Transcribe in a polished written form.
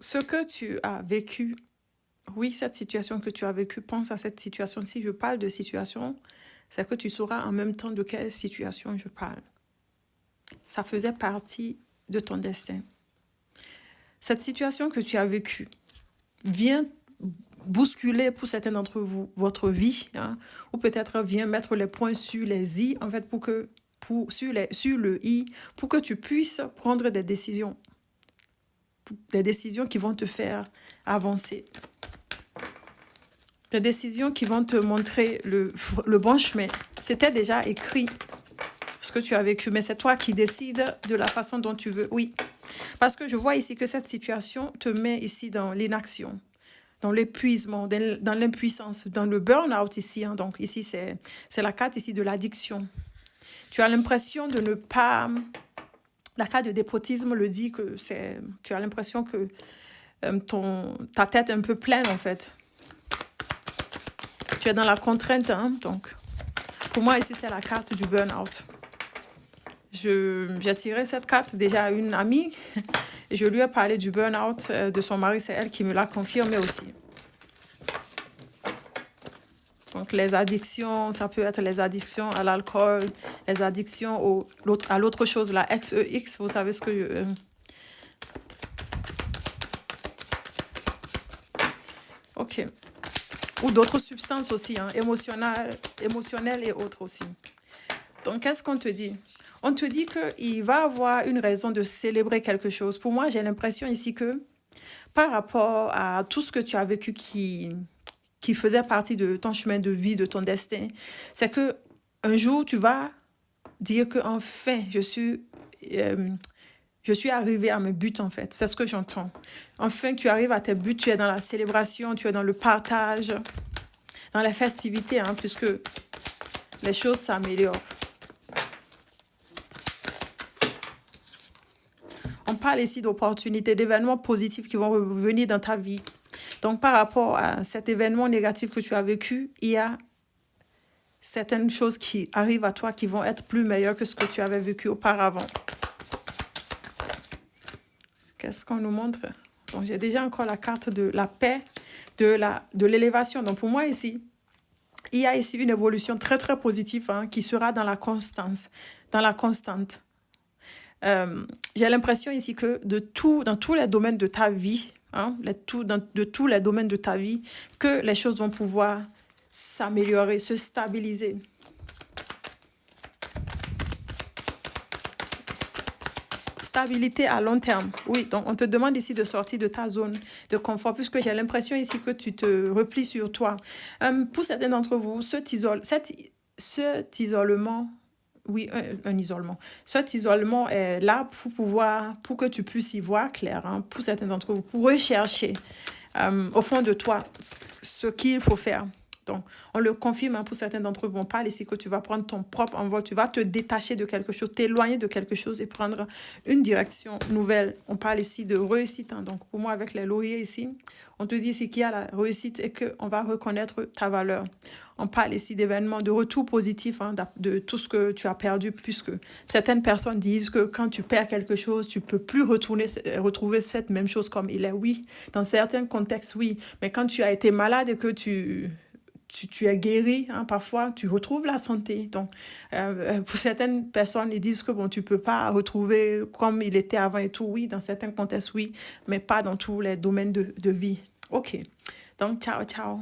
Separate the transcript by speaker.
Speaker 1: ce que tu as vécu, oui, cette situation que tu as vécue, pense à cette situation. Si je parle de situation, c'est que tu sauras en même temps de quelle situation je parle. Ça faisait partie de ton destin. Cette situation que tu as vécue vient bousculer pour certains d'entre vous votre vie, hein, ou peut-être vient mettre les points sur les i, en fait, sur le i, pour que tu puisses prendre des décisions qui vont te faire avancer. Des décisions qui vont te montrer le bon chemin. C'était déjà écrit, ce que tu as vécu, mais c'est toi qui décides de la façon dont tu veux. Oui, parce que je vois ici que cette situation te met ici dans l'inaction, dans l'épuisement, dans l'impuissance, dans le burn-out ici. Hein. Donc ici, c'est la carte ici de l'addiction. Tu as l'impression de ne pas... La carte de dépotisme le dit que tu as l'impression que ta tête est un peu pleine en fait. Tu es dans la contrainte, hein, donc pour moi ici c'est la carte du burn-out. J'ai tiré cette carte déjà à une amie et je lui ai parlé du burn-out de son mari, c'est elle qui me l'a confirmé aussi. Donc les addictions, ça peut être les addictions à l'alcool, les addictions à l'autre chose, la XEX, vous savez ce que... Ok. Ou d'autres substances aussi, hein, émotionnelles et autres aussi. Donc, qu'est-ce qu'on te dit? On te dit qu'il va avoir une raison de célébrer quelque chose. Pour moi, j'ai l'impression ici que par rapport à tout ce que tu as vécu qui faisait partie de ton chemin de vie, de ton destin, c'est que un jour, tu vas dire que enfin, je suis arrivée à mes buts, en fait. C'est ce que j'entends. Enfin, tu arrives à tes buts, tu es dans la célébration, tu es dans le partage, dans la festivité, hein, puisque les choses s'améliorent. On parle ici d'opportunités, d'événements positifs qui vont revenir dans ta vie. Donc, par rapport à cet événement négatif que tu as vécu, il y a certaines choses qui arrivent à toi qui vont être plus meilleures que ce que tu avais vécu auparavant. Qu'est-ce qu'on nous montre? Donc, j'ai déjà encore la carte de la paix, de l'élévation. Donc, pour moi, ici, il y a ici une évolution très, très positive, hein, qui sera dans la constance, dans la constante. J'ai l'impression ici que dans tous les domaines de ta vie, hein, de tous les domaines de ta vie, que les choses vont pouvoir s'améliorer, se stabiliser. Stabilité à long terme. Oui, donc on te demande ici de sortir de ta zone de confort, puisque j'ai l'impression ici que tu te replies sur toi. Pour certains d'entre vous, cet isolement... Oui, un isolement. Cet isolement est là pour que tu puisses y voir clair, hein, pour certains d'entre vous, pour rechercher au fond de toi ce qu'il faut faire. Donc, on le confirme, hein, pour certains d'entre vous. On parle ici que tu vas prendre ton propre envol, tu vas te détacher de quelque chose, t'éloigner de quelque chose et prendre une direction nouvelle. On parle ici de réussite. Hein. Donc, pour moi, avec les lauriers ici, on te dit ici qu'il y a la réussite et qu'on va reconnaître ta valeur. On parle ici d'événements, de retour positif, hein, de tout ce que tu as perdu, puisque certaines personnes disent que quand tu perds quelque chose, tu ne peux plus retrouver cette même chose comme il est. Oui, dans certains contextes, oui. Mais quand tu as été malade et que tu es guéri, hein, parfois, tu retrouves la santé. Donc, pour certaines personnes, ils disent que bon, tu ne peux pas retrouver comme il était avant et tout. Oui, dans certains contextes, oui, mais pas dans tous les domaines de vie. OK. Donc, ciao, ciao.